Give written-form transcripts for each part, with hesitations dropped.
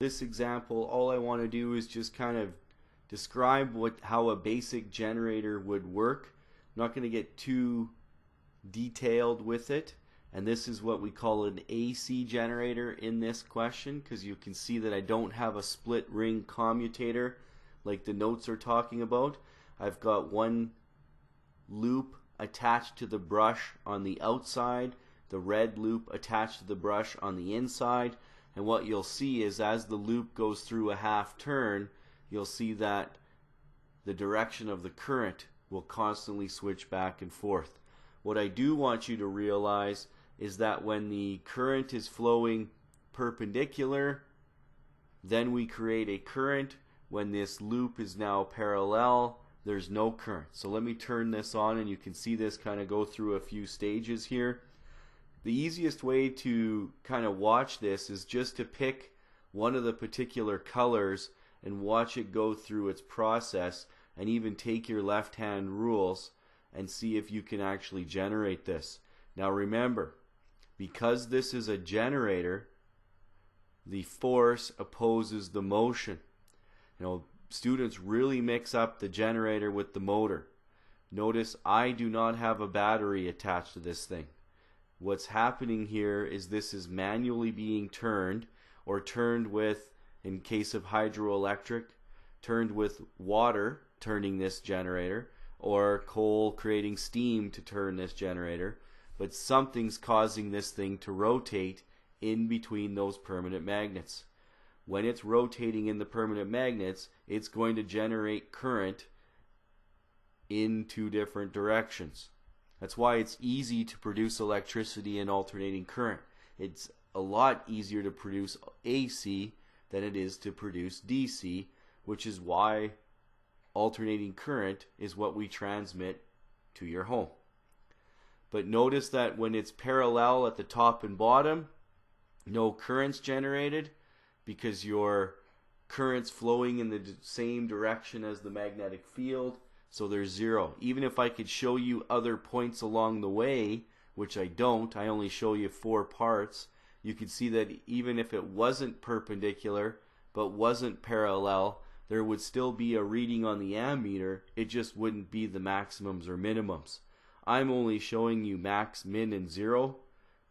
This example, all I want to do is just kind of describe how a basic generator would work. I'm not going to get too detailed with it, and this is what we call an AC generator in this question, because you can see that I don't have a split ring commutator like the notes are talking about. I've got one loop attached to the brush on the outside, the red loop attached to the brush on the inside, and what you'll see is as the loop goes through a half turn, you'll see that the direction of the current will constantly switch back and forth. What I do want you to realize is that when the current is flowing perpendicular, then we create a current. When this loop is now parallel, there's no current. So let me turn this on and you can see this kind of go through a few stages here. The easiest way to kind of watch this is just to pick one of the particular colors and watch it go through its process, and even take your left hand rules and see if you can actually generate this. Now remember, because this is a generator, the force opposes the motion. You know, students really mix up the generator with the motor. Notice I do not have a battery attached to this thing. What's happening here is this is manually being turned, or turned with, in case of hydroelectric, turned with water turning this generator, or coal creating steam to turn this generator, but something's causing this thing to rotate in between those permanent magnets. When it's rotating in the permanent magnets, it's going to generate current in two different directions. That's why it's easy to produce electricity in alternating current. It's a lot easier to produce AC than it is to produce DC, which is why alternating current is what we transmit to your home. But notice that when it's parallel at the top and bottom, no currents generated, because your current's flowing in the same direction as the magnetic field, so there's zero. Even if I could show you other points along the way, which I don't, I only show you 4 parts, you could see that even if it wasn't perpendicular but wasn't parallel, there would still be a reading on the ammeter. It just wouldn't be the maximums or minimums. I'm only showing you max, min, and zero,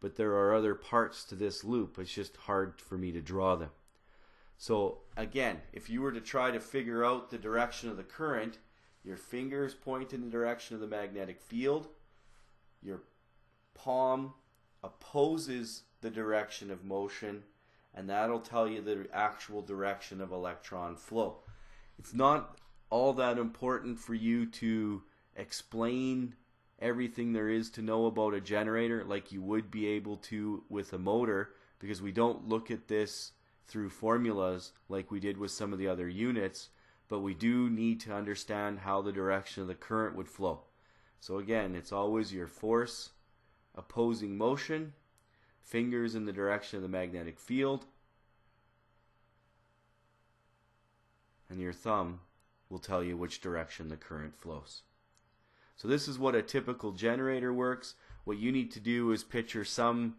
but there are other parts to this loop. It's just hard for me to draw them. So again, if you were to try to figure out the direction of the current, your fingers point in the direction of the magnetic field, your palm opposes the direction of motion, and that'll tell you the actual direction of electron flow. It's not all that important for you to explain everything there is to know about a generator like you would be able to with a motor, because we don't look at this through formulas like we did with some of the other units, but we do need to understand how the direction of the current would flow. So again, it's always your force opposing motion, fingers in the direction of the magnetic field, and your thumb will tell you which direction the current flows. So this is what a typical generator works. What you need to do is picture some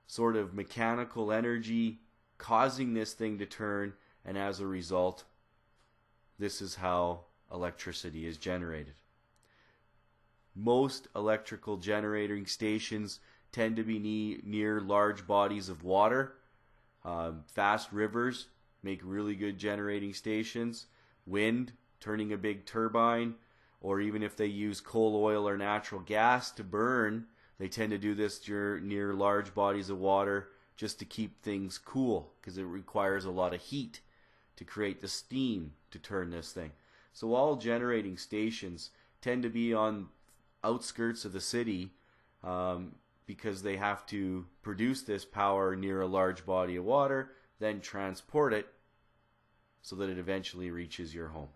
sort of mechanical energy causing this thing to turn, and as a result, this is how electricity is generated. Most electrical generating stations tend to be near large bodies of water. Fast rivers make really good generating stations. Wind, turning a big turbine, or even if they use coal, oil, or natural gas to burn, they tend to do this near large bodies of water just to keep things cool, because it requires a lot of heat to create the steam to turn this thing. So all generating stations tend to be on outskirts of the city, because they have to produce this power near a large body of water, then transport it so that it eventually reaches your home.